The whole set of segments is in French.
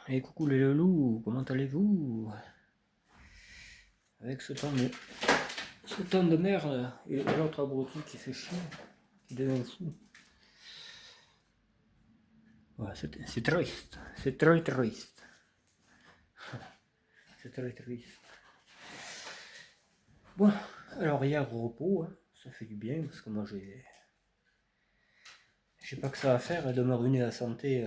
Et coucou les loulous, comment allez-vous? Avec ce temps de merde et l'autre abruti qui fait chier, qui devient fou. Ouais, c'est triste, c'est très triste. C'est très triste. Bon, alors hier repos, hein, ça fait du bien parce que moi j'ai pas que ça à faire et de me ruiner la santé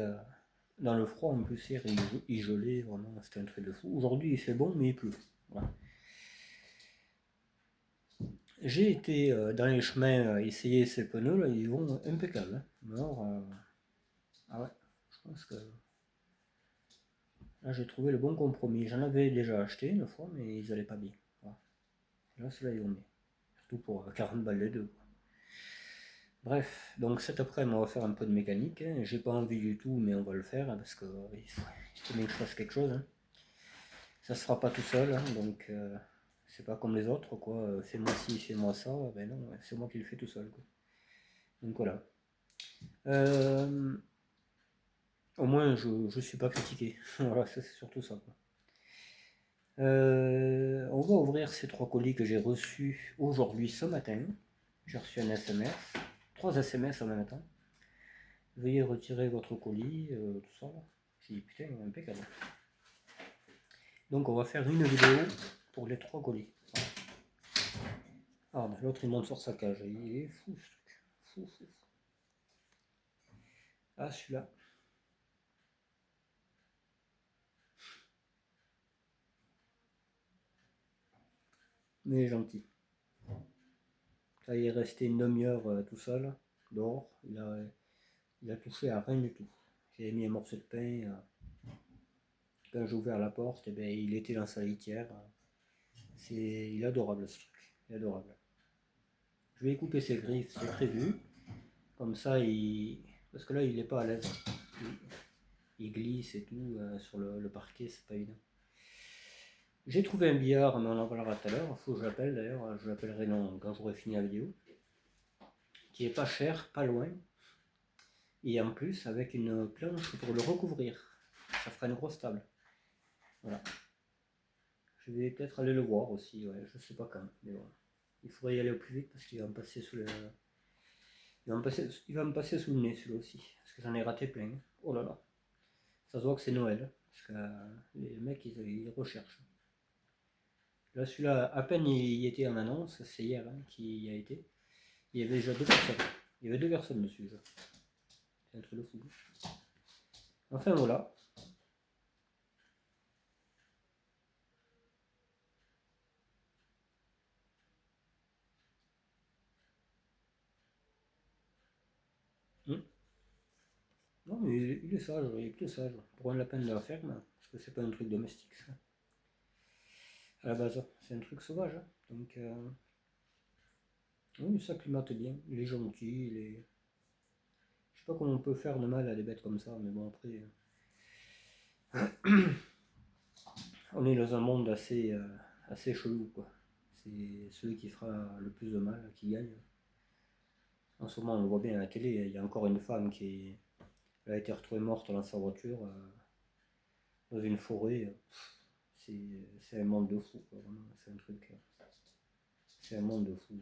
dans le froid. En plus hier il gelait, vraiment c'était un truc de fou. Aujourd'hui il fait bon mais il pleut. Voilà. J'ai été dans les chemins essayer ces pneus là, ils vont impeccables. Hein. Alors, ah ouais, je pense que là j'ai trouvé le bon compromis. J'en avais déjà acheté une fois, mais ils allaient pas bien. Voilà. Là, ceux-là ils vont bien. Surtout pour 40 balles les deux. Quoi. Bref, donc cet après-midi on va faire un peu de mécanique. Hein. J'ai pas envie du tout, mais on va le faire hein, parce que il faut bien que je fasse quelque chose. Hein. Ça se fera pas tout seul, hein, donc c'est pas comme les autres quoi. Fais-moi ci, fais-moi ça. Ben non, c'est moi qui le fais tout seul. Quoi. Donc voilà. Euh, Au moins, je ne suis pas critiqué. Voilà, c'est surtout ça. Quoi. On va ouvrir ces 3 colis que j'ai reçus aujourd'hui ce matin. J'ai reçu un SMS, 3 SMS en même temps. Veuillez retirer votre colis, tout ça. J'ai dit putain, impeccable. Donc on va faire une vidéo pour les 3 colis. Voilà. Ah, l'autre il monte sur sa cage. Il est fou ce truc. Fou, fou, fou. Ah, celui-là. Mais il est gentil. Ça, il est resté une demi-heure tout seul, dehors. Il a touché à rien du tout. J'ai mis un morceau de pain. Quand j'ai ouvert la porte, eh ben, il était dans sa litière. Il est adorable ce truc. Il est adorable. Je vais couper ses griffes, c'est prévu. Comme ça, parce que là, il n'est pas à l'aise. Il glisse et tout sur le parquet, c'est pas évident. J'ai trouvé un billard, mais on en parlera tout à l'heure. Il faut que je l'appelle d'ailleurs. Je l'appellerai quand j'aurai fini la vidéo. Qui est pas cher, pas loin. Et en plus, avec une planche pour le recouvrir. Ça fera une grosse table. Voilà. Je vais peut-être aller le voir aussi, ouais, je sais pas quand. Mais voilà. Il faudrait y aller au plus vite parce qu'il va me passer sous le. Il va me passer sous le nez celui-là aussi. Parce que j'en ai raté plein. Oh là là. Ça se voit que c'est Noël. Parce que les mecs ils recherchent. Là celui-là, à peine il y était en annonce, c'est hier hein, qu'il y a été. Il y avait déjà 2 personnes. Il y avait 2 personnes dessus déjà. C'est un truc de fou. Enfin voilà. Hmm. Non mais il est sage, il est plus sage. Pour un lapin de la ferme, parce que c'est pas un truc domestique ça. À la base, c'est un truc sauvage. Hein. Donc oui, ça climate bien. Il est gentil, il est. Je sais pas comment on peut faire de mal à des bêtes comme ça, mais bon après. On est dans un monde assez chelou quoi. C'est celui qui fera le plus de mal qui gagne. En ce moment on le voit bien à la télé, il y a encore une femme elle a été retrouvée morte dans sa voiture dans une forêt. C'est un monde de fou quoi, vraiment. C'est un truc. C'est un monde de fou.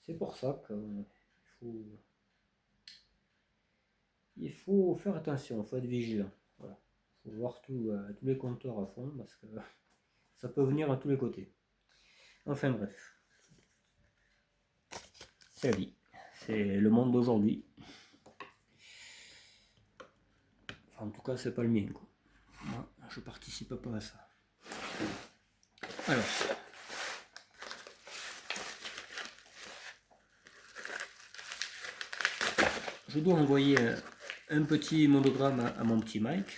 C'est pour ça faut, il faut faire attention, il faut être vigilant. Voilà. Il faut voir tous les compteurs à fond parce que ça peut venir à tous les côtés. Enfin bref, c'est la vie. C'est le monde d'aujourd'hui. Enfin, en tout cas, c'est pas le mien. Quoi. Moi, je participe pas à ça. Alors, je dois envoyer un petit monogramme à mon petit Mike.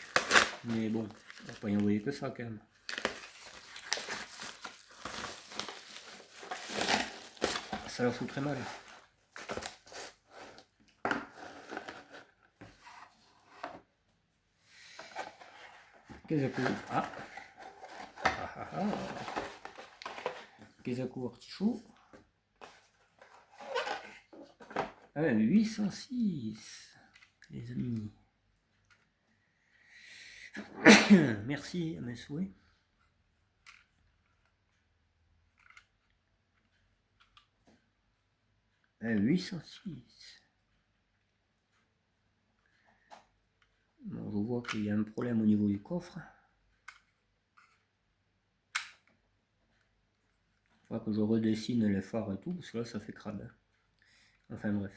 Mais bon, on va pas y envoyer que ça quand même. Ça leur fout très mal. Kezaku. Ah. Kezaku artichaut. Ah ouais, 806. Les amis. Merci à mes souhaits. Et 806. Bon, je vois qu'il y a un problème au niveau du coffre. Il faudra que je redessine les phares et tout, parce que là ça fait crade. Enfin bref.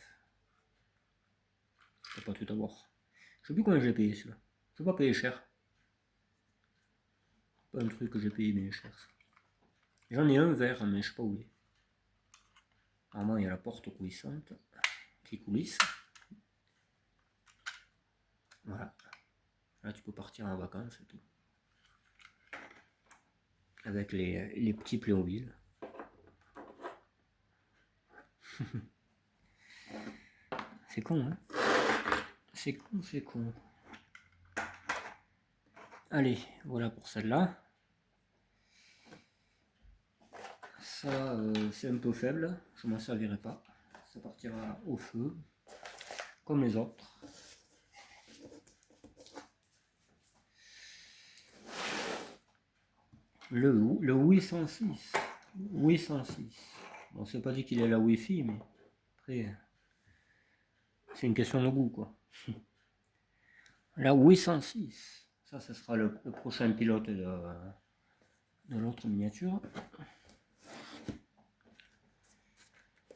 Je peux pas tout avoir. Je sais plus combien j'ai payé celui-là. Je vais pas payer cher. Pas un truc que j'ai payé bien cher. J'en ai un vert, mais je sais pas où il est. Normalement il y a la porte coulissante qui coulisse. Voilà. Là tu peux partir en vacances et tout. Avec les petits Playmobil. C'est con, hein? C'est con, c'est con. Allez, voilà pour celle-là. Ça, c'est un peu faible. Je m'en servirai pas. Ça partira au feu, comme les autres. Le 806. 806. Bon, c'est pas dit qu'il est la Wi-Fi, mais après, c'est une question de goût, quoi. La 806. Ça, ce sera le prochain pilote de l'autre miniature.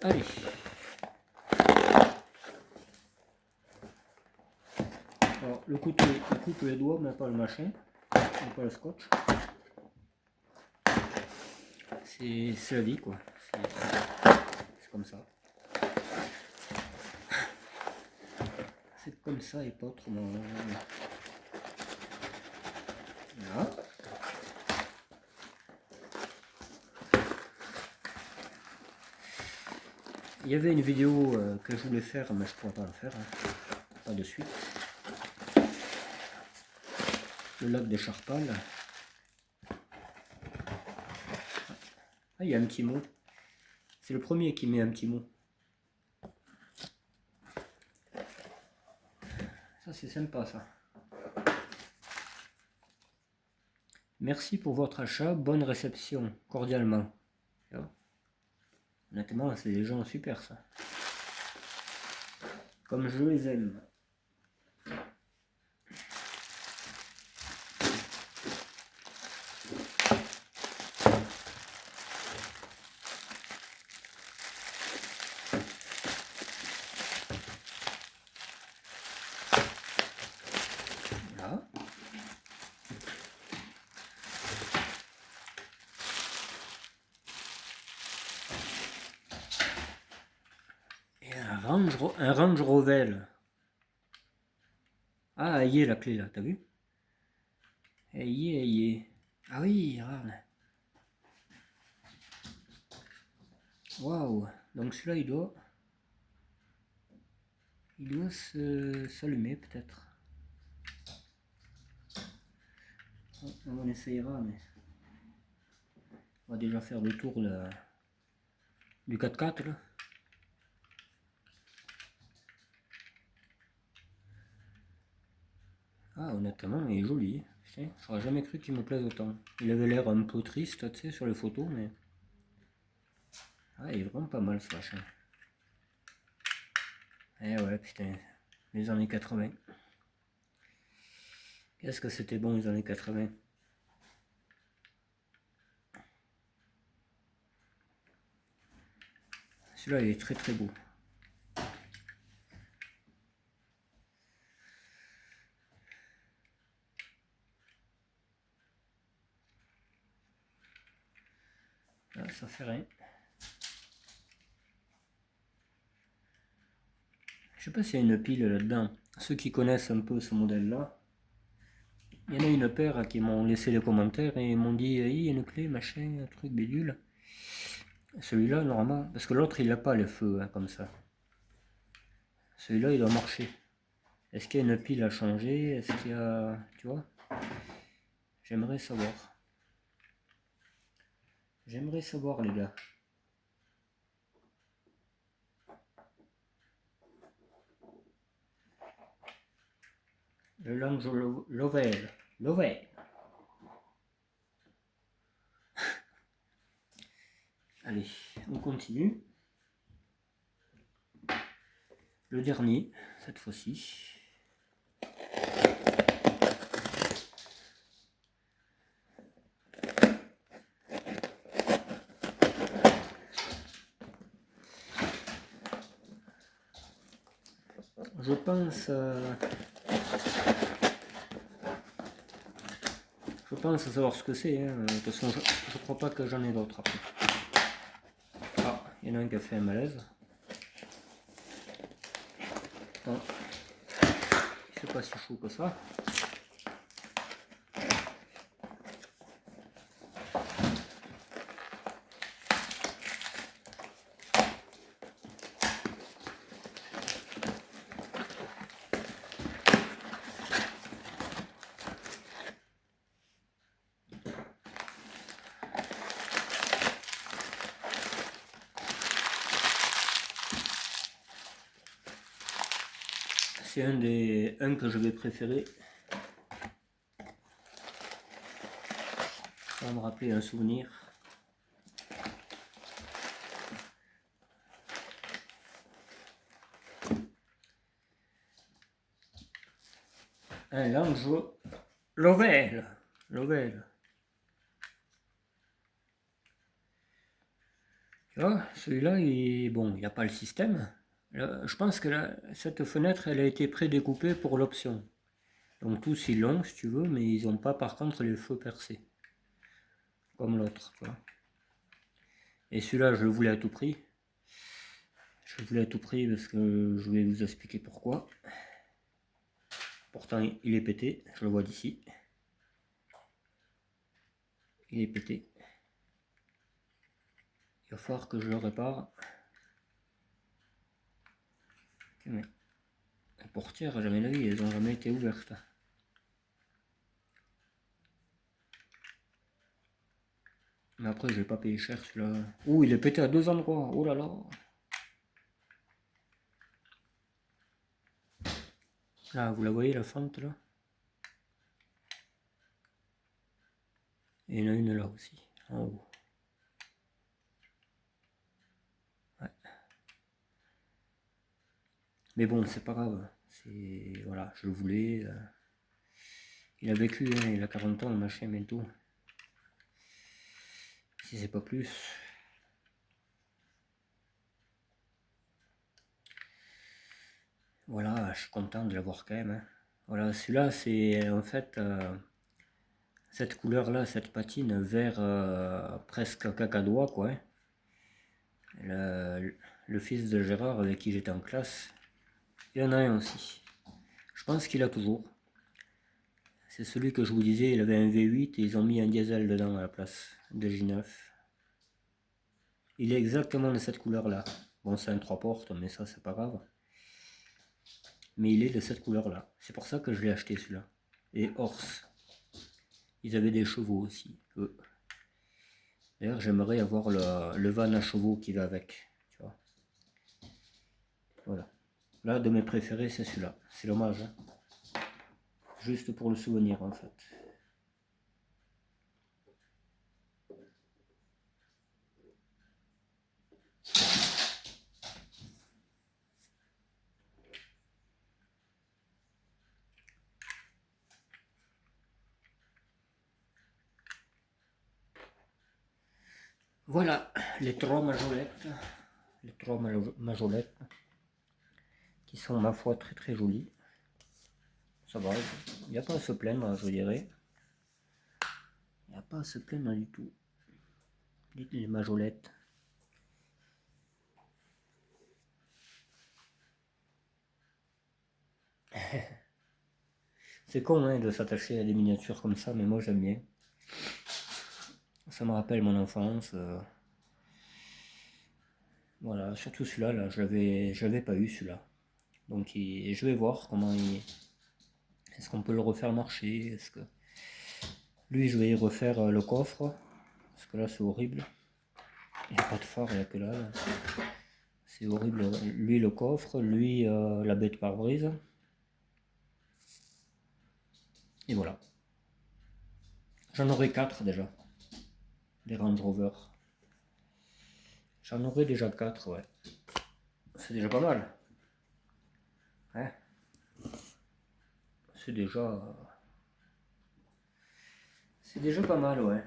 Allez. Alors, le couteau, il coupe les doigts, mais pas le machin, mais pas le scotch. C'est la vie, quoi. C'est comme ça. C'est comme ça et pas autrement. Voilà. Il y avait une vidéo que je voulais faire, mais je ne pourrais pas le faire. Hein. Pas de suite. Le lac des Charpals. Ah, il y a un petit mot. C'est le premier qui met un petit mot. Ça, c'est sympa, ça. Merci pour votre achat. Bonne réception. Cordialement. Honnêtement, c'est des gens super, ça. Comme je les aime. Voilà. Et un Range Rover. Ah, y est la clé là, t'as vu? Y est. Ah oui, regarde. Waouh. Donc celui-là, il doit s'allumer peut-être. On essayera, mais on va déjà faire le tour du 4x4 là. Ah, honnêtement, il est joli. Putain, j'aurais jamais cru qu'il me plaise autant. Il avait l'air un peu triste, tu sais, sur les photos, mais... Ah, il est vraiment pas mal ce machin. Eh ouais, putain, les années 80. Qu'est-ce que c'était bon les années 80. Celui-là, il est très très beau. Ah, ça fait rien. Je sais pas s'il y a une pile là-dedans. Ceux qui connaissent un peu ce modèle-là, il y en a une paire qui m'ont laissé les commentaires et m'ont dit il y a une clé, machin, un truc bidule. Celui-là, normalement, parce que l'autre il n'a pas le feu hein, comme ça. Celui-là il doit marcher. Est-ce qu'il y a une pile à changer? Est-ce qu'il y a. Tu vois? J'aimerais savoir. J'aimerais savoir les gars. Le Range Rover. L'ovaire. Allez, on continue. Le dernier, cette fois-ci. Je pense savoir ce que c'est. Hein. De toute façon, je crois pas que j'en ai d'autres après. Ah, il y en a un qui a fait un malaise. Bon. C'est pas si chaud que ça. C'est un que je vais préférer. Ça va me rappeler un souvenir. Un Lange Lovell. Tu vois, celui-là, bon, il n'y a pas le système. Là, je pense que cette fenêtre, elle a été prédécoupée pour l'option. Donc tous ils l'ont, si tu veux, mais ils n'ont pas par contre les feux percés. Comme l'autre, tu vois. Et celui-là, je le voulais à tout prix. Je le voulais à tout prix parce que je vais vous expliquer pourquoi. Pourtant, il est pété, je le vois d'ici. Il est pété. Il va falloir que je le répare. Mais les portières, jamais la vie, elles n'ont jamais été ouvertes. Mais après, je vais pas payer cher celui-là. Ouh, il est pété à deux endroits. Oh là là. Là, vous la voyez, la fente là? Et il y en a une là aussi, en haut. Ouais. Mais bon, c'est pas grave. Voilà, je le voulais. Il a vécu, hein, il a 40 ans, le machin, bientôt. Si c'est pas plus. Voilà, je suis content de l'avoir quand même. Hein. Voilà, celui-là, c'est en fait cette couleur-là, cette patine vert presque cacadois, quoi. Hein. Le fils de Gérard avec qui j'étais en classe, il y en a un aussi. Je pense qu'il a toujours. C'est celui que je vous disais, il avait un V8 et ils ont mis un diesel dedans à la place de J9. Il est exactement de cette couleur-là. Bon, c'est un 3 portes, mais ça, c'est pas grave. Mais il est de cette couleur-là. C'est pour ça que je l'ai acheté celui-là. Et Horse. Ils avaient des chevaux aussi, eux. D'ailleurs, j'aimerais avoir le van à chevaux qui va avec. Tu vois. Voilà. Là, de mes préférés, c'est celui-là. C'est dommage. Hein. Juste pour le souvenir, en fait. Voilà, les trois majolettes. Les trois majolettes. Qui sont, ma foi, très très jolies. Ça va, il n'y a pas à se plaindre, je dirais. Il n'y a pas à se plaindre du tout. Dites les majolettes. C'est con hein, de s'attacher à des miniatures comme ça, mais moi j'aime bien. Ça me rappelle mon enfance. Voilà, surtout celui-là, là, je l'avais pas eu celui-là. Donc je vais voir comment il. Est-ce qu'on peut le refaire marcher? Est-ce que. Lui je vais y refaire le coffre. Parce que là c'est horrible. Il n'y a pas de phare, il n'y a que là. C'est horrible. Lui le coffre, lui la bête pare-brise. Et voilà. J'en aurai 4 déjà, des Range Rover. J'en aurai déjà 4, ouais. C'est déjà pas mal. Hein, c'est déjà pas mal, ouais.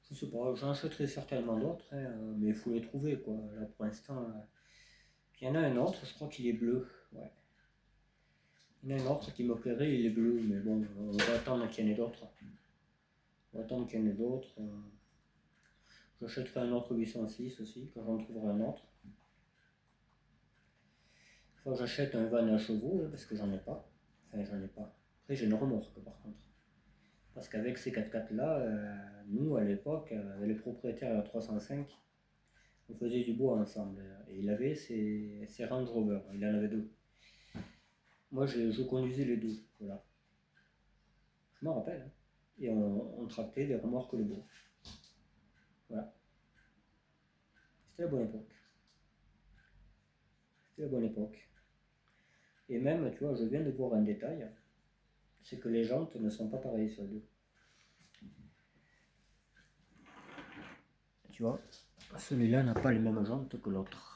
Je sais pas, j'en achèterai certainement d'autres, hein, mais il faut les trouver, quoi. Là, pour l'instant, il y en a un autre, je crois qu'il est bleu, ouais. Il y en a un autre qui me plairait, il est bleu, mais bon, on va attendre qu'il y en ait d'autres. On va attendre qu'il y en ait d'autres. J'achèterai un autre 806 aussi, quand j'en trouverai un autre. Il faut que j'achète un van à chevaux, là, parce que j'en ai pas. Enfin, j'en ai pas. Après, j'ai une remorque, par contre. Parce qu'avec ces 4x4 là, nous à l'époque, avec les propriétaires à 305, on faisait du bois ensemble. Et il avait ses Range Rover, il en avait 2. Moi je conduisais les 2, voilà. Je m'en rappelle. Hein. Et on tractait des remorques de bois. Voilà. C'était la bonne époque. C'était la bonne époque. Et même, tu vois, je viens de voir un détail, c'est que les jantes ne sont pas pareilles sur les deux. Tu vois, celui-là n'a pas les mêmes jantes que l'autre.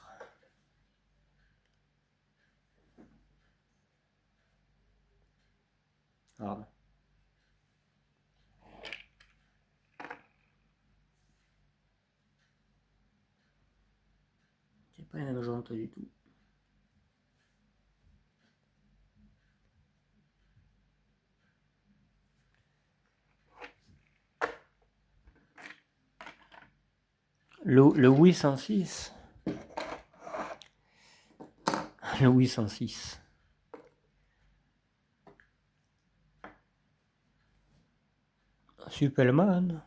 Ah. C'est pas les mêmes jantes du tout. Le 806. Le 806. Superman.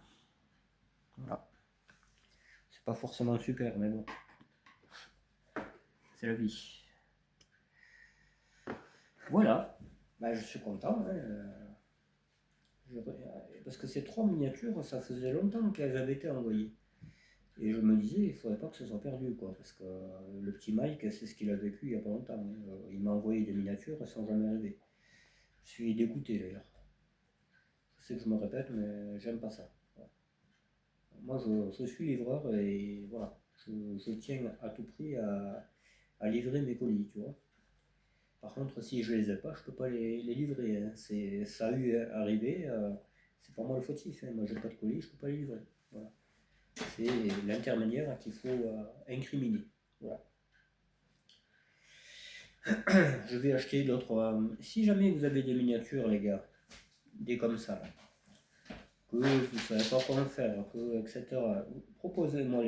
Voilà. C'est pas forcément super, mais bon. C'est la vie. Voilà. Bah, je suis content. Hein. Parce que ces 3 miniatures, ça faisait longtemps qu'elles avaient été envoyées. Et je me disais, il ne faudrait pas que ce soit perdu, quoi. Parce que le petit Mike, c'est ce qu'il a vécu il n'y a pas longtemps. Hein. Il m'a envoyé des miniatures sans jamais arriver. Je suis dégoûté d'ailleurs. Je sais que je me répète, mais j'aime pas ça. Voilà. Moi, je suis livreur et voilà. Je tiens à tout prix à livrer mes colis, tu vois. Par contre, si je les ai pas, je peux pas les livrer. Hein. Ça a eu arrivé, c'est pas moi le fautif. Hein. Moi, j'ai pas de colis, je peux pas les livrer. Voilà. C'est l'intermédiaire qu'il faut incriminer. Voilà. Je vais acheter d'autres. Si jamais vous avez des miniatures, les gars, des comme ça, là, que vous ne savez pas comment faire, etc., proposez-moi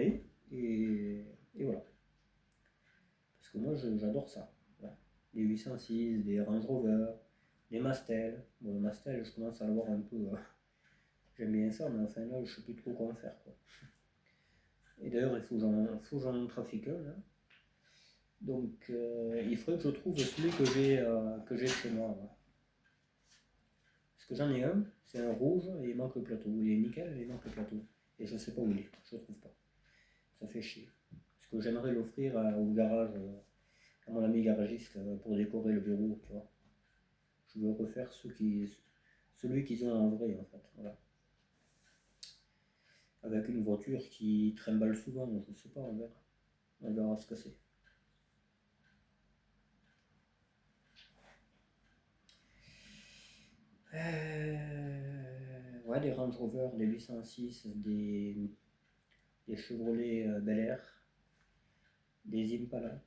et voilà. Parce que moi, j'adore ça. Voilà. Des 806, des Range Rover, des Mastel. Bon, le Mastel, je commence à l'avoir un peu. J'aime bien ça, mais enfin là, je ne sais plus trop comment faire. Quoi. Et d'ailleurs, il faut que j'en trafique un. Là. Donc, il faudrait que je trouve celui que j'ai chez moi. Voilà. Parce que j'en ai un, c'est un rouge et il manque le plateau. Il est nickel et il manque le plateau. Et je ne sais pas où il est, je ne le trouve pas. Ça fait chier. Parce que j'aimerais l'offrir au garage, à mon ami garagiste, pour décorer le bureau, tu vois. Je veux refaire celui qu'ils ont en vrai, en fait. Voilà. Avec une voiture qui trimballe souvent, je ne sais pas, on verra. On verra ce que c'est. Ouais, des Range Rover, des 806, des Chevrolet Bel Air, des Impala,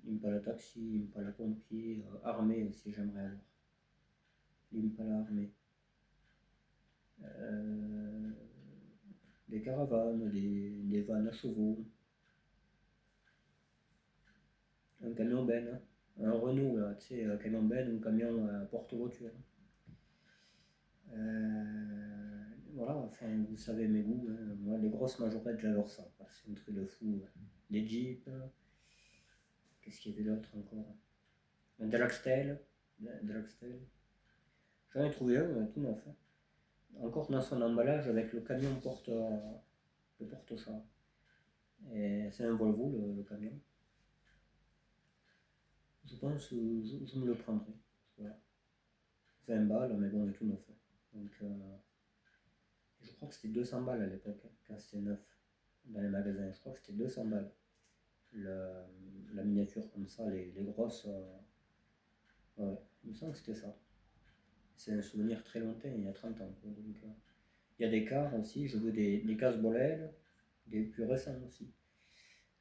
Impala Taxi, Impala Pompier, armé aussi, j'aimerais avoir. L'Impala armé. Des caravanes, des vannes à chevaux, un camion ben, un Renault, là, tu sais, un camion ben, un camion porte-voiture. Voilà, enfin, vous savez mes goûts. Hein. Moi, les grosses majorettes, j'adore ça. C'est un truc de fou. Les Jeeps, qu'est-ce qu'il y avait d'autre encore? Un Deluxe-Tail. J'en ai trouvé un, tout neuf. Hein. Encore dans son emballage avec le camion le porte-chat. Et c'est un Volvo, le camion. Je pense que je me le prendrai. Voilà. 20 balles, mais bon, il est tout neuf. Hein. Donc, je crois que c'était 200 balles à l'époque, hein, quand c'était neuf dans les magasins. Je crois que c'était 200 balles. La miniature comme ça, les grosses. Ouais, il me semble que c'était ça. C'est un souvenir très lointain, il y a 30 ans. Quoi. Donc, il y a des cars aussi, je veux des casse-bolèdes, des plus récents aussi.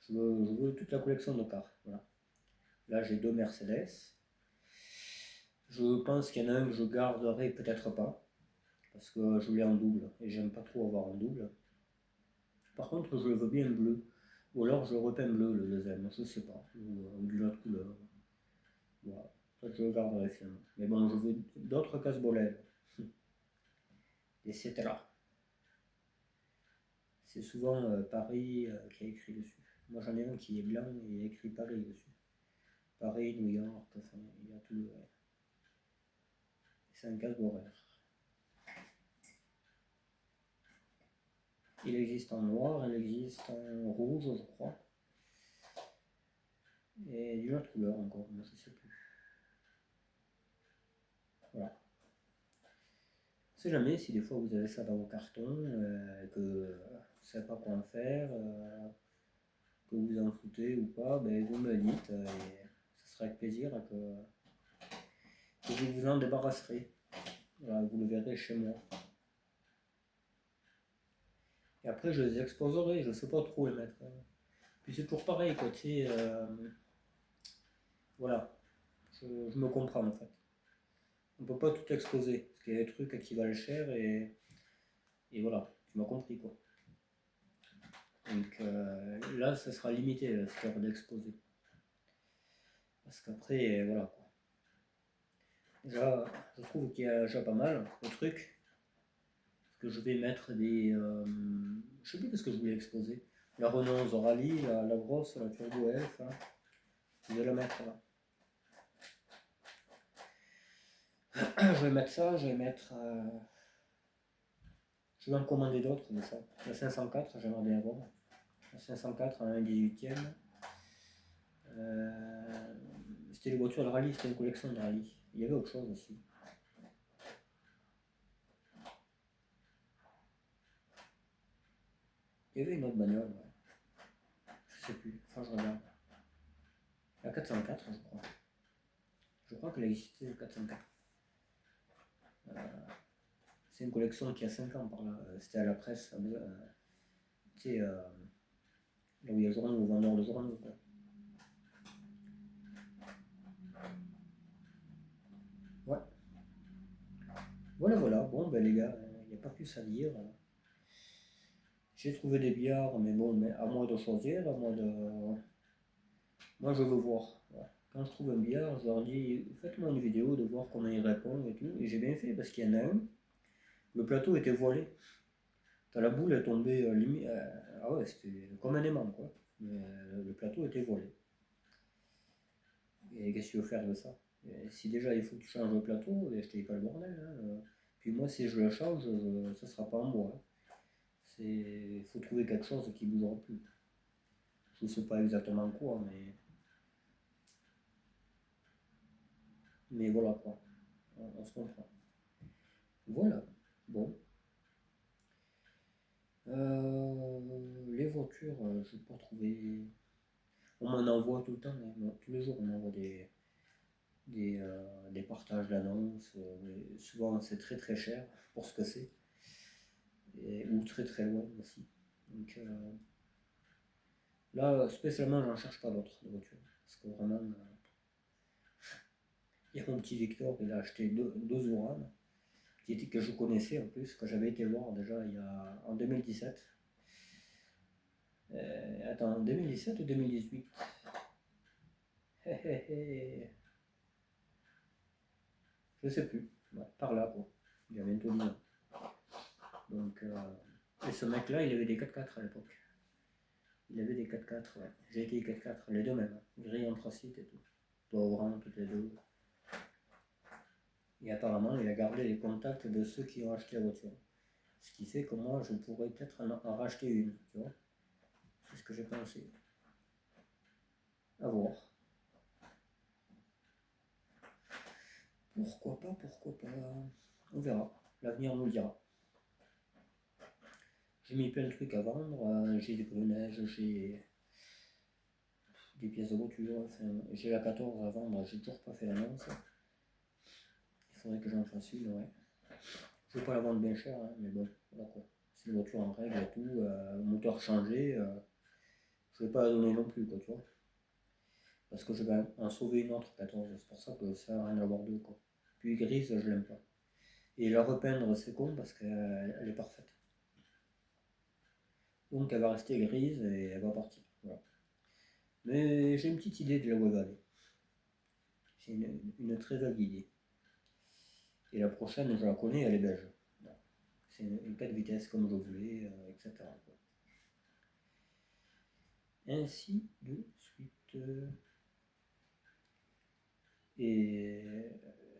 Je veux toute la collection de cars. Voilà. Là, j'ai 2 Mercedes. Je pense qu'il y en a un que je garderai peut-être pas, parce que je l'ai en double, et j'aime pas trop avoir un double. Par contre, je le veux bien bleu, ou alors je repeins bleu le deuxième, je sais pas, ou d'une autre couleur. Voilà, ça je le garderai finalement. Mais bon, je veux d'autres casse-bolèdes. Et c'est là. C'est souvent Paris qui est écrit dessus. Moi j'en ai un qui est blanc et il y a écrit Paris dessus. Paris, New York, enfin, il y a tout. C'est un casse-bolède. Il existe en noir, il existe en rouge, je crois. Et d'une autre couleur encore, mais je ne sais plus. Voilà. On ne sait jamais si des fois vous avez ça dans vos cartons, que vous ne savez pas quoi en faire, que vous en foutez ou pas, ben vous me le dites et ce sera avec plaisir que vous vous en débarrasserez. Voilà, vous le verrez chez moi. Et après je les exposerai, je ne sais pas trop les mettre. Puis c'est toujours pareil, quoi, tu sais, voilà, je me comprends en fait. On peut pas tout exposer, parce qu'il y a des trucs qui valent cher et voilà, tu m'as compris quoi. Donc là, ça sera limité, ce qu'il d'exposer. Parce qu'après, voilà quoi. Déjà, je trouve qu'il y a déjà pas mal de trucs. Que je vais mettre des. Je sais plus ce que je voulais exposer. La Renault Rally, la grosse, la Turbo F. Hein. Je vais la mettre là. Je vais mettre ça, je vais mettre. Je vais en commander d'autres de ça. La 504, j'aimerais bien avoir. La 504 en 18e. C'était les voitures de rallye, c'était une collection de rallye. Il y avait autre chose aussi. Il y avait une autre bagnole, ouais. Je sais plus, enfin je regarde. La 404, je crois. Je crois qu'elle existait, la 404. C'est une collection qui a 5 ans par là. C'était à la presse, tu sais, là où il y a journaux, aux vendeurs de journaux. Quoi. Ouais. Voilà. Bon, ben les gars, il n'y a pas plus à dire. J'ai trouvé des billards, mais bon, mais à moi de choisir, à moi de. Moi, je veux voir. Ouais. Quand je trouve un billard, je leur dis faites-moi une vidéo de voir comment ils répondent et tout. Et j'ai bien fait parce qu'il y en a un. Le plateau était voilé. Quand la boule est tombée limite. Ah ouais, c'était comme un aimant quoi. Mais le plateau était voilé. Et qu'est-ce que tu veux faire de ça? Et si déjà il faut que tu changes le plateau, je te dis pas le bordel. Hein. Puis moi, si je le change, ça sera pas en bois. Hein. Il faut trouver quelque chose qui ne bougera plus. Je ne sais pas exactement quoi, mais voilà quoi. On se comprend. Voilà. Bon. Les voitures, je n'ai pas trouvé. On m'en envoie tout le temps. Hein. Bon, tous les jours, on m'envoie des partages d'annonces. Souvent, c'est très très cher pour ce que c'est. Ou très très loin aussi. Donc là, spécialement, j'en cherche pas d'autres de voitures. Parce que vraiment, il y a mon petit Victor, il a acheté deux Zoran, que je connaissais en plus, que j'avais été voir déjà en 2017. Attends, en 2017 ou 2018? Je sais plus. Ouais, par là, quoi. Il y a bientôt 10 ans. Donc, et ce mec-là, il avait des 4x4 à l'époque. Il avait des 4x4, ouais. J'ai été 4x4, les deux mêmes. Gris anthracite et tout. Orange, toutes les deux. Et apparemment, il a gardé les contacts de ceux qui ont acheté la voiture. Ce qui fait que moi, je pourrais peut-être en racheter une, tu vois. C'est ce que j'ai pensé. À voir. Pourquoi pas. On verra. L'avenir nous le dira. J'ai mis plein de trucs à vendre, j'ai des pneus, j'ai des pièces de voiture, enfin, j'ai la 14 à vendre, j'ai toujours pas fait l'annonce. Il faudrait que j'en fasse une, ouais. Je vais pas la vendre bien cher, hein, mais bon, voilà quoi. C'est une voiture en règle et tout, moteur changé, je vais pas la donner non plus, quoi, tu vois. Parce que je vais en sauver une autre 14, c'est pour ça que ça n'a rien à voir d'eux, quoi. Puis grise, je l'aime pas. Et la repeindre, c'est con parce qu'elle est parfaite. Donc elle va rester grise et elle va partir. Voilà. Mais j'ai une petite idée de là où elle va aller. J'ai une très vague idée. Et la prochaine, je la connais, elle est beige. Voilà. C'est une 4 vitesses comme je voulais, etc. Ainsi de suite. Et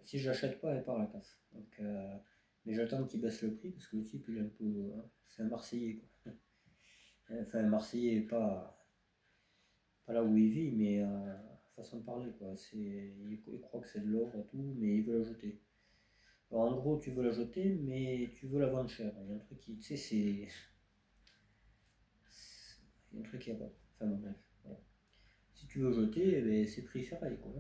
si je l'achète pas, elle part à la casse. Donc, mais j'attends qu'il baisse le prix parce que le type il est un peu. Hein, c'est un Marseillais quoi. Enfin, un Marseillais, pas là où il vit, mais façon de parler quoi. Il croit que c'est de l'or et tout, mais il veut la jeter. Alors, en gros, tu veux la jeter, mais tu veux la vendre cher. Il y a un truc qui. Tu sais, c'est. Il y a un truc qui a pas. Enfin, bon, bref. Voilà. Si tu veux jeter, eh ben, c'est prix ferraille quoi.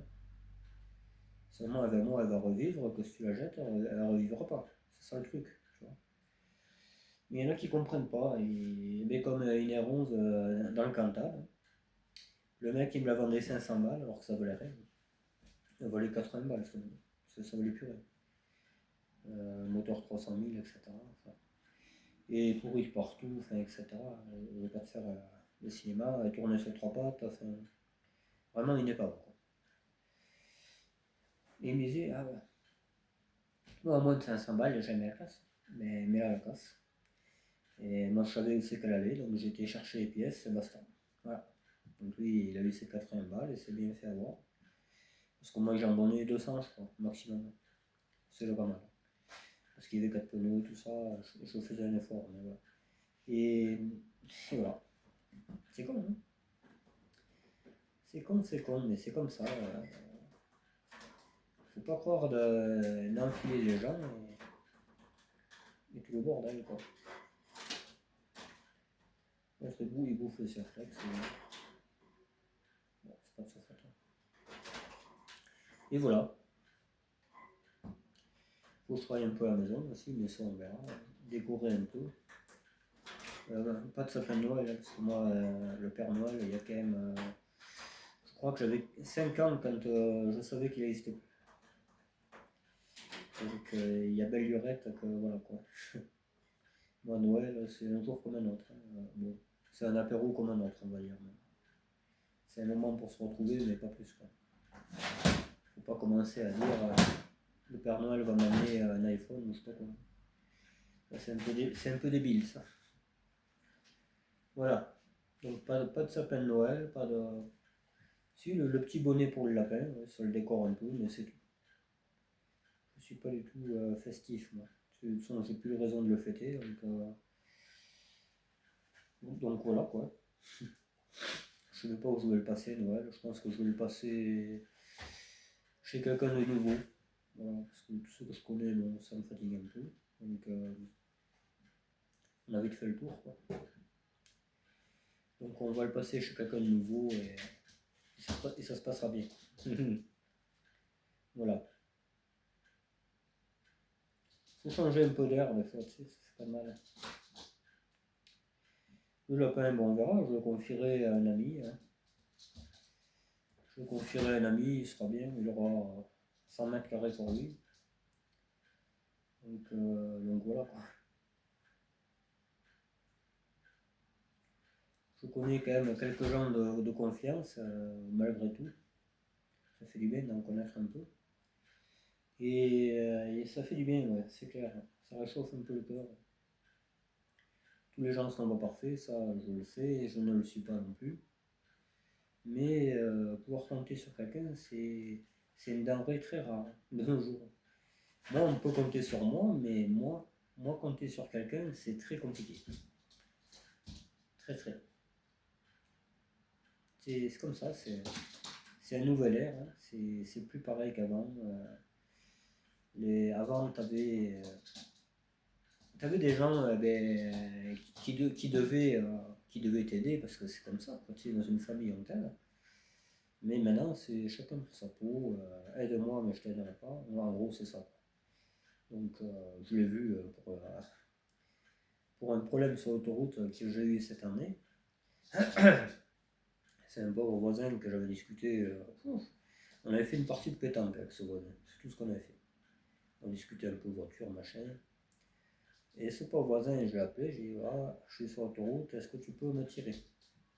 Seulement avec moi, elle va revivre, que si tu la jettes, elle ne revivra pas. C'est ça le truc. Tu vois. Mais il y en a qui ne comprennent pas. Mais comme une R11 dans le Cantal, le mec il me la vendait 500 balles alors que ça valait rien. Elle valait 80 balles, ça valait plus rien. Moteur 300 000, etc. Enfin, et pourri partout, enfin, etc. Je ne vais pas te faire le cinéma, tourner sur trois pattes, enfin, vraiment il n'est pas bon. Quoi. Et il me disait, ah ouais, moi à moins de 500 balles, jamais la casse. Mais là, la casse. Et moi je savais où c'est qu'elle allait, donc j'ai été chercher les pièces, et basta. Voilà. Donc lui, il a eu ses 80 balles et c'est bien fait avoir. Parce que moi j'en donnais 200, je crois, maximum. C'est déjà pas mal. Parce qu'il y avait 4 pneus, tout ça, je faisais un effort. Mais voilà. Et voilà. C'est con, hein. C'est con, mais c'est comme ça. Faut pas croire d'enfiler les gens et tout le bordel, quoi. L'autre bout, il bouffe le surflex. Bon, c'est pas de sa faute. Et voilà. Faut que je travaille un peu à la maison aussi, mais ça on verra. Décorer un peu. Pas de sapin de Noël, hein, parce que moi, le Père Noël, il y a quand même. Je crois que j'avais 5 ans quand je savais qu'il existait plus. Donc il y a belle lurette que voilà quoi. Moi, Noël, c'est un jour comme un autre. Hein. Bon, c'est un apéro comme un autre, on va dire. C'est un moment pour se retrouver, mais pas plus. Quoi. Faut pas commencer à dire le Père Noël va m'amener un iPhone ou je sais pas quoi. C'est un peu débile ça. Voilà. Donc pas de sapin de Noël, pas de. Si le petit bonnet pour le lapin, ouais, ça le décore un peu, mais c'est tout. Je suis pas du tout festif moi. De toute façon, j'ai plus raison de le fêter, donc voilà quoi. Je ne sais pas où je vais le passer Noël. Je pense que je vais le passer chez quelqu'un de nouveau. Voilà, parce que tout ce que je connais, bon, ça me fatigue un peu. Donc on a vite fait le tour quoi. Donc on va le passer chez quelqu'un de nouveau et ça se passera bien. Voilà. Faut changer un peu d'air des fois, tu sais, ça fait pas mal. Le lapin, bon, on verra, je le confierai à un ami. Hein. Je le confierai à un ami, il sera bien, il aura 100 mètres carrés pour lui. Donc voilà quoi. Je connais quand même quelques gens de confiance, malgré tout. Ça fait du bien d'en connaître un peu. Et ça fait du bien, ouais, c'est clair. Ça réchauffe un peu le cœur. Tous les gens ne sont pas parfaits, ça je le sais, et je ne le suis pas non plus. Mais pouvoir compter sur quelqu'un, c'est une denrée très rare de nos jours. Moi, on peut compter sur moi, mais moi compter sur quelqu'un, c'est très compliqué. Très, très. C'est comme ça, c'est un nouvel ère, hein. C'est plus pareil qu'avant. Avant, tu avais tu avais des gens qui devaient t'aider parce que c'est comme ça, quand tu es dans une famille, on t'aide. Mais maintenant, c'est chacun pour sa peau. Aide-moi, mais je t'aiderai pas. Moi, en gros, c'est ça. Donc, je l'ai vu pour un problème sur l'autoroute que j'ai eu cette année. C'est un pauvre voisin que j'avais discuté. On avait fait une partie de pétanque avec ce voisin. C'est tout ce qu'on avait fait. On discutait un peu voiture, machin. Et ce pauvre voisin, je l'ai appelé, j'ai dit, ah, je suis sur l'autoroute, est-ce que tu peux me tirer?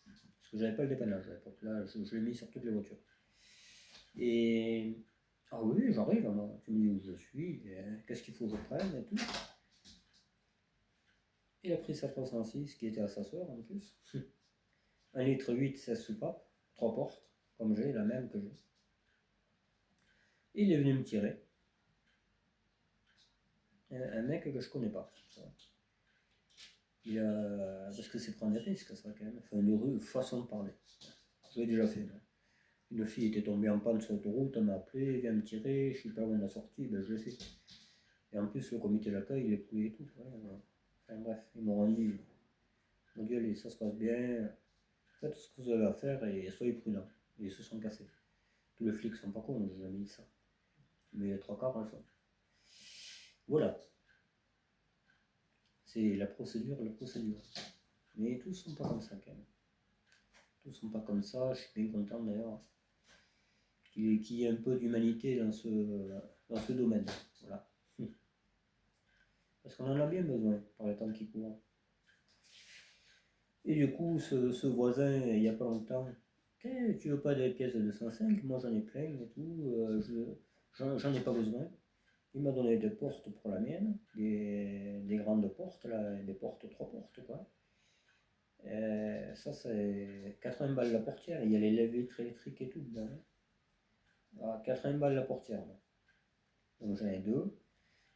Parce que j'avais pas le dépannage à l'époque, là, je l'ai mis sur toutes les voitures. Et, ah oui, j'arrive, moi. Tu me dis où je suis, qu'est-ce qu'il faut que je prenne et tout. Il a pris sa 306, qui était à sa soeur en plus. 1 litre 8, 16 soupapes, 3 portes, comme j'ai, la même que j'ai. Il est venu me tirer. Un mec que je connais pas. Parce que c'est prendre des risques, ça quand même. Enfin, une façon de parler. Je l'ai déjà fait. Moi. Une fille était tombée en panne sur l'autoroute, elle m'a appelé, vient me tirer, je suis pas loin de la sortie, ben je l'ai fait. Et en plus, le comité d'accueil, il est coulé et tout. Ouais, voilà. Enfin bref, ils m'ont rendu. Ils m'ont dit, allez, ça se passe bien, faites ce que vous avez à faire et soyez prudents. Et ils se sont cassés. Tous les flics sont pas cons, j'ai jamais dit ça. Mais les 3 quarts, elles sont. Voilà. C'est la procédure, la procédure. Mais tous sont pas comme ça quand même. Tous sont pas comme ça, je suis bien content d'ailleurs. Qu'il y ait un peu d'humanité dans ce domaine. Voilà. Parce qu'on en a bien besoin par les temps qui courent. Et du coup, ce voisin, il n'y a pas longtemps, tu veux pas des pièces de 205? Moi j'en ai plein et tout, j'en ai pas besoin. Il m'a donné des portes pour la mienne, des grandes portes, là, des portes 3 portes quoi. Ça c'est 80 balles la portière, il y a les lèvres électriques et tout dedans. Ah, 80 balles la portière. Là. Donc j'en ai 2.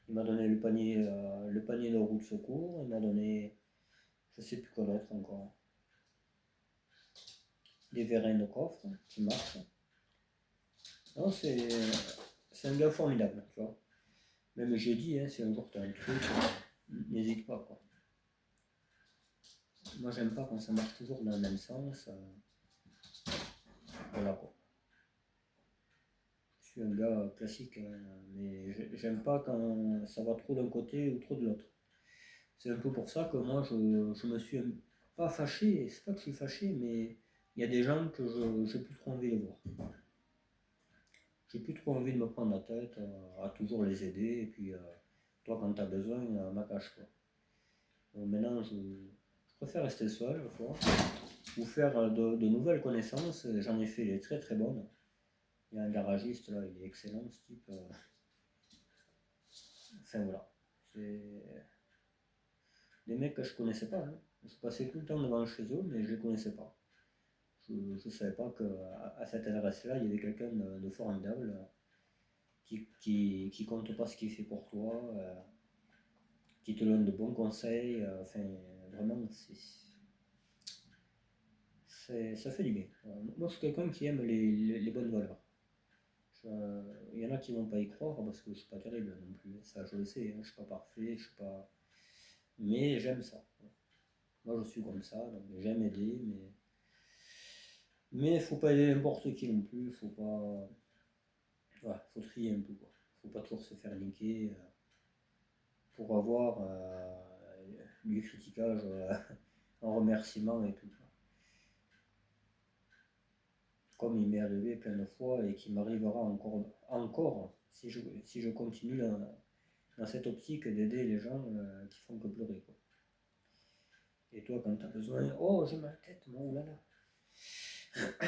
Il m'a donné le panier de roue de secours, il m'a donné, je sais plus quoi d'autre encore, des vérins de coffre qui marchent. Non, c'est un gars formidable, tu vois. Même j'ai dit, hein, si un jour tu as un truc, n'hésite pas, quoi. Moi, j'aime pas quand ça marche toujours dans le même sens. Voilà, quoi. Je suis un gars classique, hein, mais j'aime pas quand ça va trop d'un côté ou trop de l'autre. C'est un peu pour ça que moi, je me suis pas fâché, c'est pas que je suis fâché, mais il y a des gens que je n'ai plus trop envie de voir. J'ai plus trop envie de me prendre la tête à toujours les aider, et puis toi, quand tu as besoin, ma cache, quoi. Donc maintenant, je préfère rester seul, quoi, ou faire de nouvelles connaissances. J'en ai fait des très très bonnes. Il y a un garagiste là, il est excellent ce type. Enfin voilà. C'est des mecs que je connaissais pas. Hein. Je passais tout le temps devant chez eux, mais je les connaissais pas. Je ne savais pas qu'à cette adresse-là, il y avait quelqu'un de formidable qui compte pas ce qu'il fait pour toi, qui te donne de bons conseils. Enfin, vraiment, ça fait du bien. Moi, je suis quelqu'un qui aime les bonnes valeurs. Il y en a qui vont pas y croire parce que je suis pas terrible non plus. Ça, je le sais. Hein, je suis pas parfait, je suis pas. Mais j'aime ça. Moi, je suis comme ça, donc j'aime aider, mais faut pas aider n'importe qui non plus. Faut pas. Voilà, faut trier un peu quoi. Faut pas toujours se faire niquer pour avoir du critiquage en remerciement et tout. Comme il m'est arrivé plein de fois et qui m'arrivera encore si je continue dans cette optique d'aider les gens qui font que pleurer. Quoi. Et toi, quand tu as besoin, oh, j'ai mal à la tête, moi, oh là là.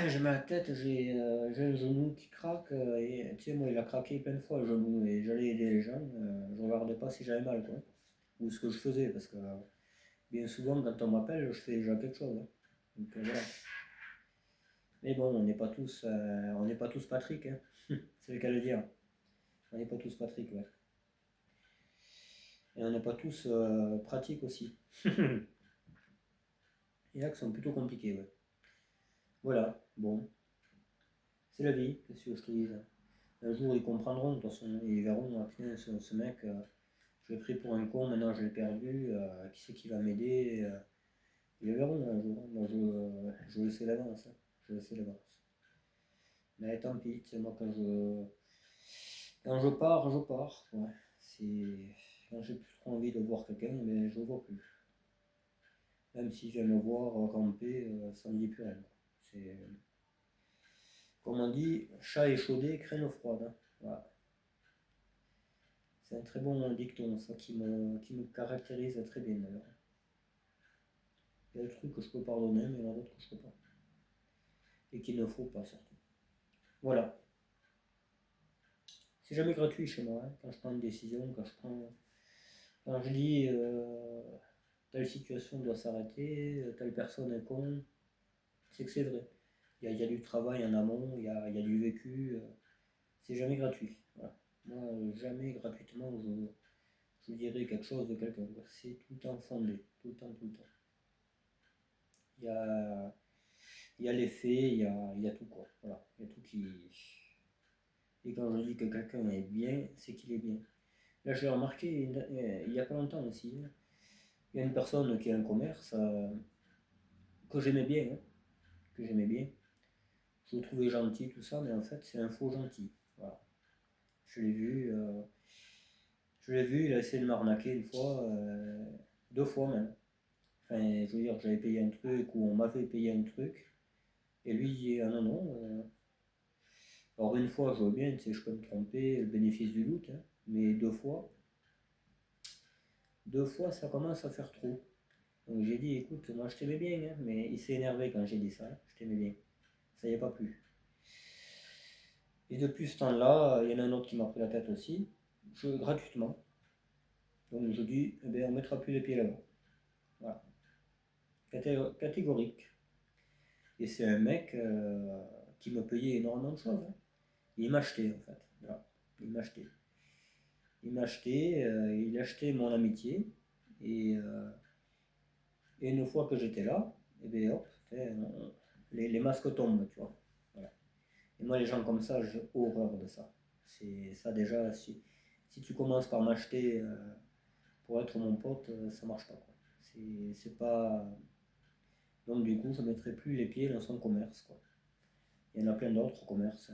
J'ai mal à la tête, j'ai un genou qui craque, et tu sais, moi, il a craqué plein de fois le genou, et j'allais aider les gens, je regardais pas si j'avais mal, quoi. Ou ce que je faisais, parce que bien souvent, quand on m'appelle, je fais déjà quelque chose. Hein. Donc voilà. Mais bon, on n'est pas tous Patrick, hein. C'est le cas de le dire. On n'est pas tous Patrick, ouais. Et on n'est pas tous pratiques aussi. Il y en a qui sont plutôt compliqués, ouais. Voilà, bon. C'est la vie, qu'est-ce que je te dise. Un jour, ils comprendront, de toute façon, ils verront, ah, putain, ce mec, Je l'ai pris pour un con, maintenant je l'ai perdu, qui c'est qui va m'aider ils le verront un jour, moi je le sais d'avance, hein. Je le sais d'avance. Mais tant pis, c'est moi quand je pars, je pars. Ouais. Quand j'ai plus trop envie de voir quelqu'un, mais je le vois plus. Même si je viens me voir camper, ça me dit plus rien. C'est, comme on dit, chat échaudé, crâne froide, hein. Voilà. C'est un très bon dicton, ça, qui me caractérise très bien d'ailleurs. Il y a des trucs que je peux pardonner, mais il y en a d'autres que je peux pas. Et qu'il ne faut pas surtout. Voilà. C'est jamais gratuit chez moi, hein, quand je prends une décision, quand je dis telle situation doit s'arrêter, telle personne est con, c'est que c'est vrai. Il y a du travail en amont, il y a du vécu, c'est jamais gratuit. Voilà. Moi, jamais gratuitement je dirais quelque chose de quelqu'un. C'est tout le temps fondé, tout le temps, tout le temps. Il y a, il y a les faits, il y a tout quoi. Voilà. Il y a tout qui. Et quand je dis que quelqu'un est bien, c'est qu'il est bien. Là, j'ai remarqué il n'y a pas longtemps aussi, hein. Il y a une personne qui a un commerce que j'aimais bien, hein, que j'aimais bien. Je le trouvais gentil, tout ça, mais en fait, c'est un faux gentil. Voilà. Je l'ai vu, il a essayé de m'arnaquer une fois, deux fois même. Enfin, je veux dire, j'avais payé un truc ou on m'avait payé un truc, et lui il dit ah non, non. Alors une fois, je vois bien, tu sais, je peux me tromper, le bénéfice du doute, hein, mais deux fois, ça commence à faire trop. Donc j'ai dit, écoute, moi je t'aimais bien, hein, mais il s'est énervé quand j'ai dit ça, hein, je t'aimais bien. Ça y est pas plu. Et depuis ce temps-là, il y en a un autre qui m'a pris la tête aussi, gratuitement. Donc je dis, eh ben, on ne mettra plus les pieds là-bas. Voilà. Catégorique. Et c'est un mec qui me payait énormément de choses, hein. Il m'achetait en fait. Voilà. Il m'achetait. Il achetait mon amitié. Et, euh, et une fois que j'étais là, et bien hop, les masques tombent, tu vois. Voilà. Et moi, les gens comme ça, j'ai horreur de ça. C'est ça déjà, si tu commences par m'acheter pour être mon pote, ça marche pas, quoi. C'est pas. Donc du coup, je ne mettrai plus les pieds dans son commerce, quoi. Il y en a plein d'autres commerces.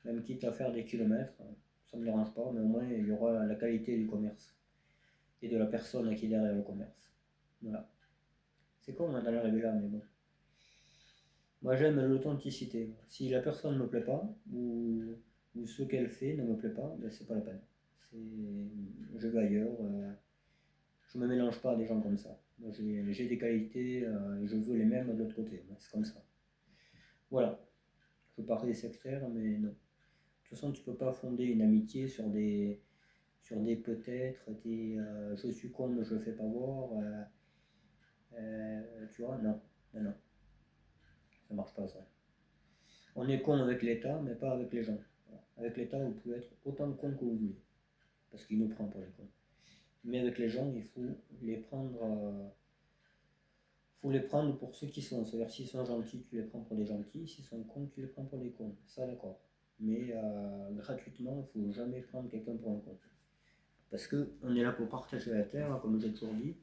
Même quitte à faire des kilomètres, ça ne me dérange pas, mais au moins il y aura la qualité du commerce et de la personne qui est derrière le commerce. Voilà. C'est con d'en arriver là, mais bon. Moi j'aime l'authenticité. Si la personne ne me plaît pas, ou ce qu'elle fait ne me plaît pas, ben c'est pas la peine. Je vais ailleurs. Je me mélange pas à des gens comme ça. Moi j'ai des qualités et je veux les mêmes de l'autre côté. C'est comme ça. Voilà. Je peux parler des sectaires, mais non. De toute façon, tu peux pas fonder une amitié sur des peut-être, des je suis con mais je le fais pas voir. Tu vois, non, non, non, ça marche pas ça. On est con avec l'État, mais pas avec les gens. Voilà. Avec l'État, vous pouvez être autant con que vous voulez, parce qu'il nous prend pour les cons. Mais avec les gens, il faut les prendre pour ceux qui sont. C'est-à-dire, s'ils sont gentils, tu les prends pour des gentils. S'ils sont cons, tu les prends pour des cons. Ça, d'accord. Mais gratuitement, il ne faut jamais prendre quelqu'un pour un con. Parce qu'on est là pour partager la terre, hein, comme j'ai toujours dit.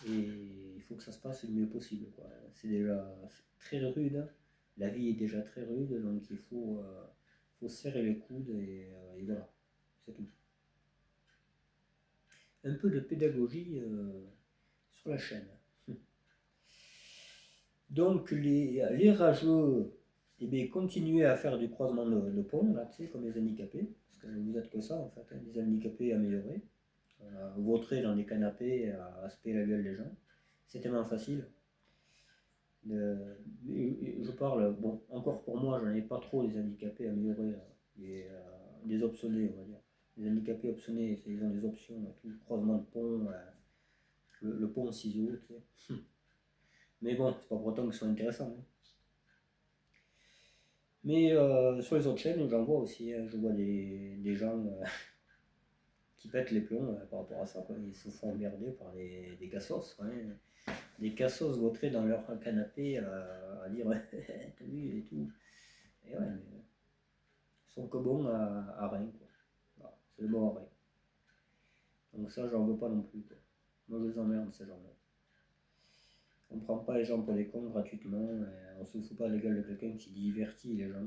Et il faut que ça se passe le mieux possible, quoi. C'est déjà très rude. La vie est déjà très rude, donc il faut serrer les coudes et voilà. C'est tout. Un peu de pédagogie sur la chaîne. Donc les rageux, eh bien, continuez à faire du croisement de pont, là, tu sais, comme les handicapés, parce que vous êtes que ça en fait, hein, des handicapés améliorés, vautrer dans des canapés à se payer la gueule des gens. C'est tellement facile. Je parle, bon, encore pour moi, j'en ai pas trop des handicapés améliorés, des optionnés, on va dire. Les handicapés optionnés, ils ont des options, tout le croisement de pont, le pont ciseaux, tu sais. Mais bon, c'est pas pour autant qu'ils sont intéressants, hein. Mais sur les autres chaînes, j'en vois aussi, hein, je vois des gens qui pètent les plombs par rapport à ça, quoi. Ils se font emmerder par des cassos, hein. Des cassos vautrés dans leur canapé à dire t'as vu et tout. Et ouais, mais ils sont que bons à rien, quoi. Voilà, c'est le bon à rien. Donc ça, j'en veux pas non plus, quoi. Moi, je les emmerde, ces gens-là. On prend pas les gens pour des cons gratuitement, on se fout pas les gueules de quelqu'un qui divertit les gens.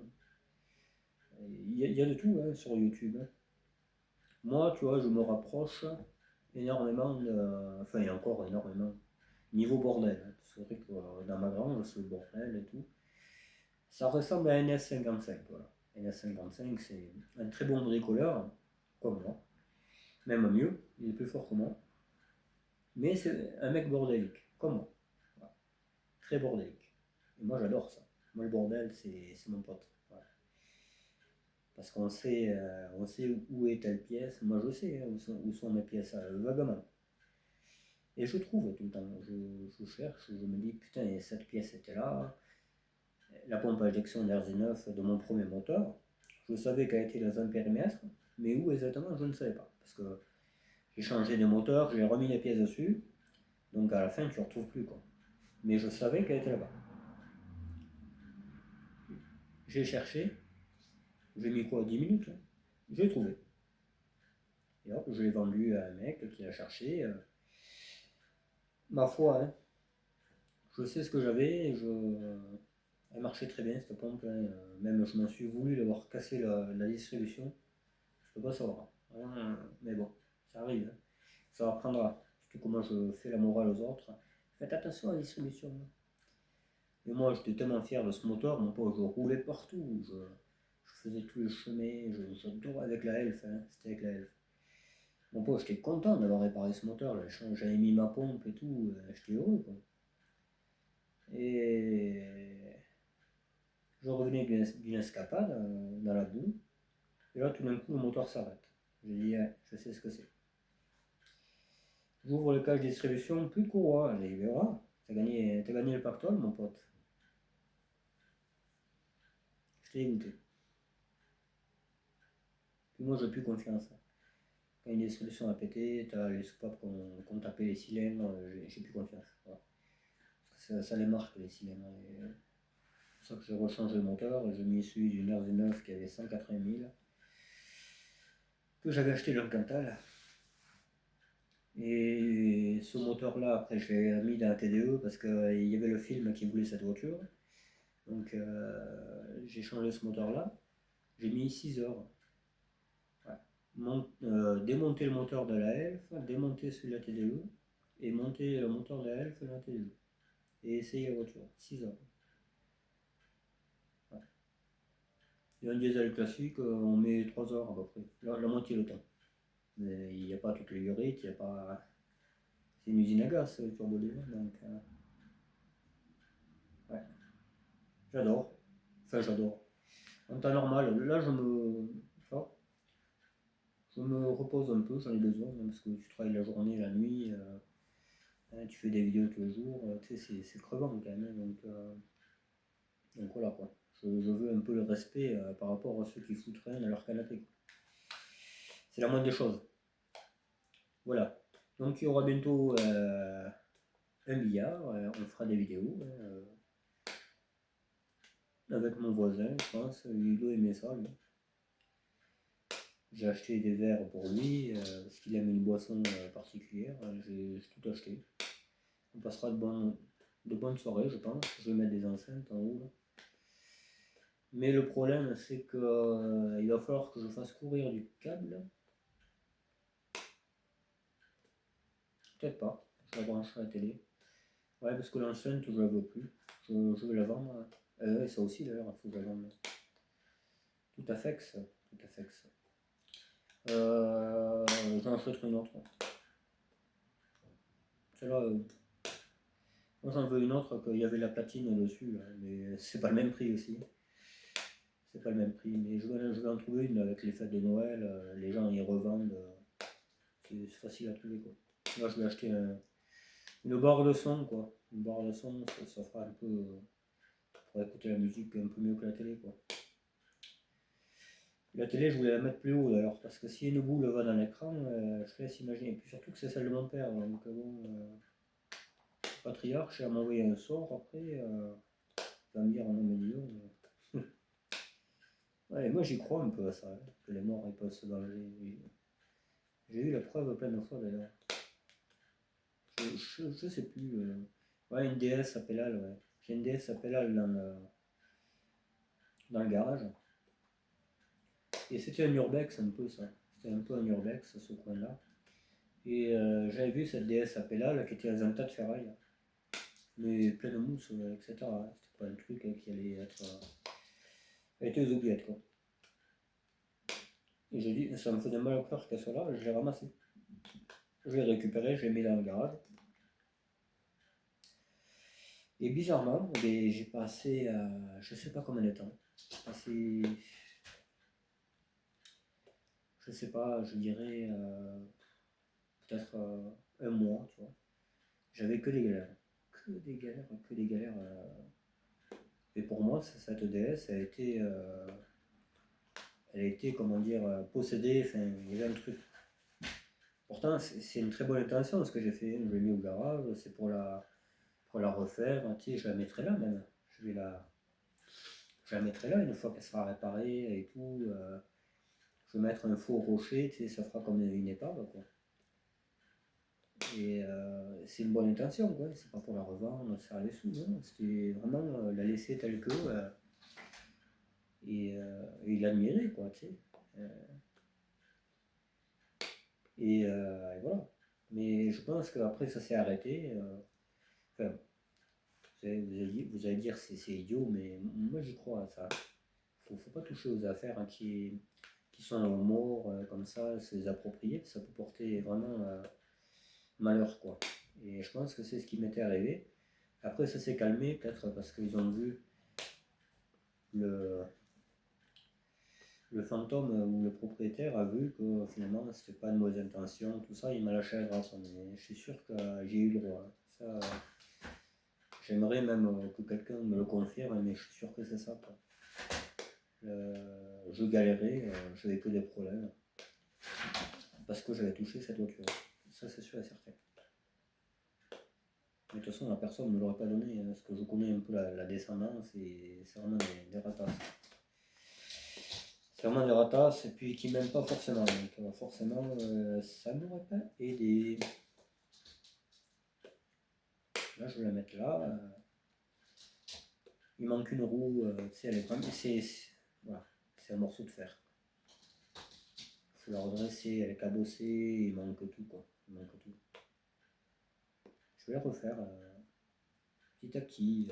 Il y a de tout hein, sur YouTube. Hein. Moi, tu vois, je me rapproche énormément de... Enfin, il y a encore énormément. Niveau bordel. Hein. C'est vrai que dans ma grange, c'est le bordel et tout. Ça ressemble à un NS55, voilà. NS55, c'est un très bon bricoleur, comme moi. Même mieux, il est plus fort que moi. Mais c'est un mec bordélique, comme moi. Voilà. Très bordélique. Et moi, j'adore ça. Moi, le bordel, c'est mon pote. Voilà. Parce on sait où est telle pièce. Moi, je sais hein, où sont mes pièces, vaguement. Et je trouve tout le temps. Je cherche, je me dis, putain, cette pièce était là. La pompe à injection d'RZ9 de mon premier moteur, je savais qu'elle était dans un périmètre, mais où exactement, je ne savais pas. Parce que j'ai changé de moteur, j'ai remis les pièces dessus, donc à la fin, tu ne retrouves plus. Quoi. Mais je savais qu'elle était là-bas. J'ai cherché, j'ai mis quoi, 10 minutes, hein. Je l'ai trouvé. Et hop, je l'ai vendu à un mec qui l'a cherché. Ma foi, hein, je sais ce que j'avais, elle marchait très bien cette pompe, hein. Même je m'en suis voulu d'avoir cassé la distribution. Je peux pas savoir. Mais bon, ça arrive. Hein. Ça apprendra. Surtout comment je fais la morale aux autres. Faites attention à la distribution. Et moi, j'étais tellement fier de ce moteur, mon pote, je roulais partout. Je faisais tous les chemins, j'adorais avec la Elf. Hein. C'était avec la Elf. Mon pote, j'étais content d'avoir réparé ce moteur. Là. J'avais mis ma pompe et tout. J'étais heureux. Quoi. Et je revenais d'une escapade dans la boue. Et là, tout d'un coup, le moteur s'arrête. J'ai dit, je sais ce que c'est. J'ouvre le cache distribution, plus de courroie. J'ai dit, verra, t'as gagné le pactole, mon pote. Je t'ai dégoûté. Puis moi, j'ai plus confiance. Quand une distribution a pété, t'as les soupapes qu'on tapait les cylindres, j'ai plus confiance. Voilà. Parce que ça les marque, les cylindres. C'est pour ça que j'ai rechangé le moteur et j'ai mis celui d'une RZ9 qui avait 180 000, que j'avais acheté dans le Cantal. Et ce moteur-là, après, je l'ai mis dans la TDE parce qu'il y avait le film qui voulait cette voiture. Donc, j'ai changé ce moteur-là. J'ai mis 6 heures. Ouais. Démonter le moteur de la Elf, démonter celui de la TDE et monter le moteur de la Elf de la TDE. Et essayer la voiture. 6 heures. Ouais. Et un diesel classique, on met 3 heures à peu près. La moitié du temps. Mais il n'y a pas toutes les urites, il n'y a pas. C'est une usine à gaz, le turbo diesel. Donc, ouais. J'adore. Enfin, j'adore. En temps normal, là, je me repose un peu, j'en ai besoin, parce que tu travailles la journée, la nuit, hein, tu fais des vidéos tous les jours, tu sais, c'est crevant quand même. Hein, donc voilà quoi. Je veux un peu le respect par rapport à ceux qui foutent rien dans leur canapé. C'est la moindre des choses. Voilà. Donc il y aura bientôt un billard, on fera des vidéos avec mon voisin, je pense. Il doit aimer ça, lui. J'ai acheté des verres pour lui, parce qu'il aime une boisson particulière. J'ai tout acheté. On passera de bonnes soirées, je pense. Je vais mettre des enceintes en haut. Là. Mais le problème, c'est que il va falloir que je fasse courir du câble. Peut-être pas. Je la brancherai à la télé. Ouais, parce que l'enceinte, je la veux plus. Je vais la vendre. Et ça aussi, d'ailleurs, il faut que je la vende. Tout à fait que ça. Tout à fait que ça. J'en achèterai une autre. Celle-là, moi j'en veux une autre, qu'il y avait la platine dessus, là, mais c'est pas le même prix aussi. C'est pas le même prix, mais je vais en trouver une avec les fêtes de Noël, les gens y revendent, c'est facile à trouver quoi. Là je vais acheter une barre de son quoi. Une barre de son, ça fera un peu pour écouter la musique un peu mieux que la télé quoi. La télé je voulais la mettre plus haut d'ailleurs, parce que si une boule va dans l'écran, je te laisse imaginer. Et puis surtout que c'est celle de mon père, donc bon, patriarche, elle m'a envoyé un sort après, il va me dire non mais dis donc, ouais, moi j'y crois un peu à ça, hein, que les morts ils peuvent se venger. J'ai eu la preuve plein de fois d'ailleurs. Je sais plus. Ouais, une DS à pédale, ouais. J'ai une DS à pédale dans le garage. Et c'était un urbex un peu ça. C'était un peu un urbex ce coin-là. Et j'avais vu cette DS à pédale qui était dans un tas de ferraille. Mais plein de mousse, etc. C'était pas un truc qui allait être. Elle était aux oubliettes quoi. Et j'ai dit, ça me faisait mal au cœur qu'elle soit là, je l'ai ramassée. Je l'ai récupérée, je l'ai mis dans le garage. Et bizarrement, j'ai passé, je sais pas combien de temps, j'ai passé, je sais pas, je dirais peut-être un mois, tu vois. J'avais que des galères, que des galères, que des galères. Et pour moi, cette DS, elle a été comment dire, possédée, enfin, il y avait un truc. Pourtant, c'est une très bonne intention ce que j'ai fait, je l'ai mis au garage, c'est pour la refaire, tu sais, je la mettrai là même. Je la mettrai là une fois qu'elle sera réparée et tout. Je vais mettre un faux rocher, tu sais, ça fera comme une épave, quoi. Et c'est une bonne intention, quoi. C'est pas pour la revendre, faire les sous, non. C'était vraiment la laisser telle que et l'admirer, quoi, tu sais. Euh, et voilà. Mais je pense qu'après ça s'est arrêté. Enfin, vous allez dire c'est idiot, mais moi j'y crois à ça. Faut pas toucher aux affaires hein, qui sont morts comme ça, se les approprier, ça peut porter vraiment malheur quoi. Et je pense que c'est ce qui m'était arrivé. Après ça s'est calmé, peut-être parce qu'ils ont vu le, le fantôme ou le propriétaire a vu que finalement c'était pas une mauvaise intention, tout ça, il m'a lâché la grâce. Mais je suis sûr que j'ai eu le droit. Ça, j'aimerais même que quelqu'un me le confirme, mais je suis sûr que c'est ça quoi. Je galérais, j'avais que des problèmes parce que j'avais touché cette voiture. Ça c'est sûr et certain. Mais de toute façon, la personne ne me l'aurait pas donné, hein, parce que je connais un peu la descendance et c'est vraiment des ratasses. C'est vraiment des ratasses et puis qui m'aiment pas forcément. Donc forcément, ça ne m'aurait pas aidé. Là, je vais la mettre là. Il manque une roue, tu sais, elle est vraiment. Voilà, c'est un morceau de fer. Il faut la redresser, elle est cabossée, il manque tout quoi. Il manque tout. Je vais la refaire petit à petit.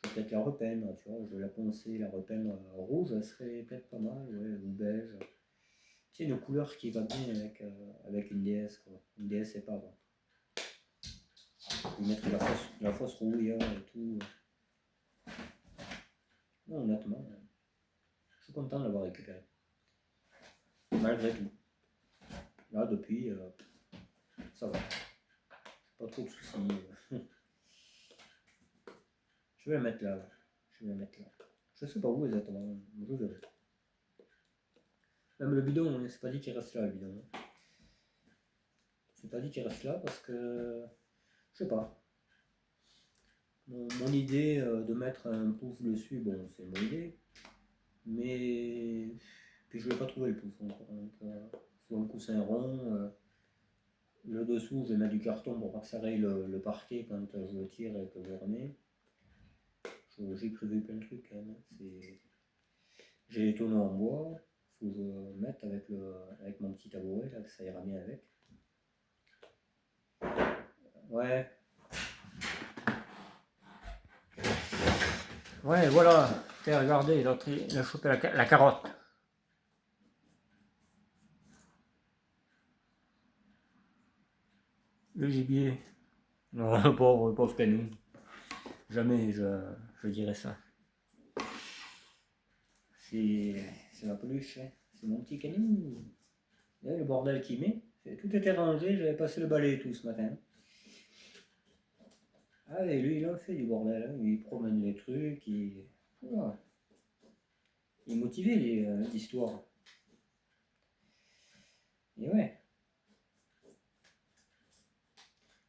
Je vais peut-être la repeindre, tu vois, je vais la poncer, la repeindre rouge, elle serait peut-être pas mal, ouais, ou beige. Tu sais, une couleur qui va bien avec une DS, quoi. Une DS c'est pas bon. Je vais mettre la fausse rouille hein, et tout. Non, honnêtement, je suis content de l'avoir récupéré. Malgré tout. Là, depuis, ça va. Pas trop de soucis. Je vais la mettre là. Je vais la mettre là. Je sais pas où exactement. Je verrai. Même le bidon, c'est pas dit qu'il reste là, le bidon. C'est pas dit qu'il reste là parce que. Je sais pas. Mon idée de mettre un pouf dessus, bon, c'est une bonne idée. Mais. Puis je vais pas trouver le pouf encore. Donc, faut un coussin rond. Le dessous, je vais mettre du carton pour pas que ça raye le parquet quand je le tire et que je le remets. J'ai prévu plein de trucs quand même. J'ai les tonneaux en bois. Faut que je mette avec mon petit tabouret là, que ça ira bien avec. Ouais. Ouais, voilà. Regardez, l'autre, il a chopé la carotte. Le gibier. Non, pauvre canou. Jamais je dirais ça. C'est ma peluche, hein. C'est mon petit canou. Le bordel qu'il met. Tout était rangé, j'avais passé le balai et tout ce matin. Ah, et lui, il a fait du bordel. Hein. Il promène les trucs, voilà. Il est motivé, l'histoire. Et ouais.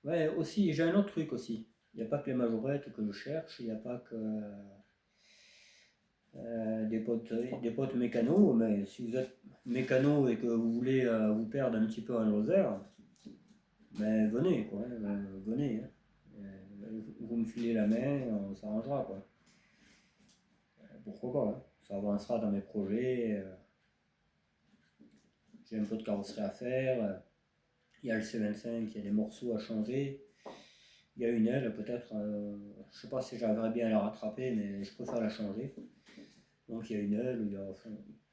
Ouais, aussi, j'ai un autre truc aussi. Il n'y a pas que les majorettes que je cherche, il n'y a pas que. des potes mécanos, mais si vous êtes mécano et que vous voulez vous perdre un petit peu en Lozère, mais venez, quoi, venez. Hein. Vous me filez la main, on s'arrangera, quoi. Pourquoi pas, hein. Ça avancera dans mes projets. J'ai un peu de carrosserie à faire. Il y a le C25, il y a des morceaux à changer. Il y a une aile, peut-être, je sais pas si j'aimerais bien la rattraper, mais je préfère la changer. Donc il y a une aile, il y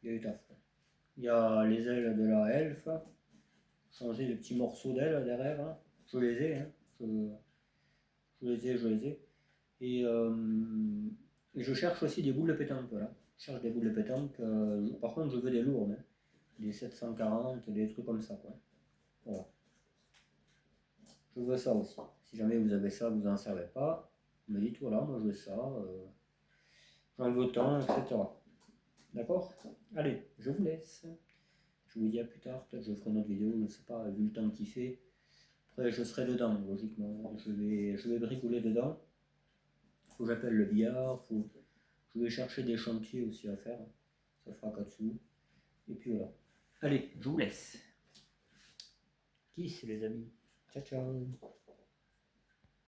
a du taf. Il y a les ailes de la Elf, changer les petits morceaux d'ailes derrière. Hein. Je les ai, hein. Je les ai. Et je cherche aussi des boules de pétanque. Voilà. Je cherche des boules de pétanque. Par contre, je veux des lourdes. Hein. Des 740, des trucs comme ça. Quoi. Voilà. Je veux ça aussi. Si jamais vous avez ça, vous n'en servez pas, vous me dites voilà, moi je veux ça. J'en veux tant, etc. D'accord? Allez, je vous laisse. Je vous dis à plus tard. Peut-être que je ferai une autre vidéo, je ne sais pas, vu le temps qu'il fait. Après, je serai dedans, logiquement. Je vais bricoler dedans. Faut que j'appelle le billard. Je vais chercher des chantiers aussi à faire. Ça fera 4 sous. Et puis voilà. Allez, je vous laisse. Kiss les amis. Ciao, ciao.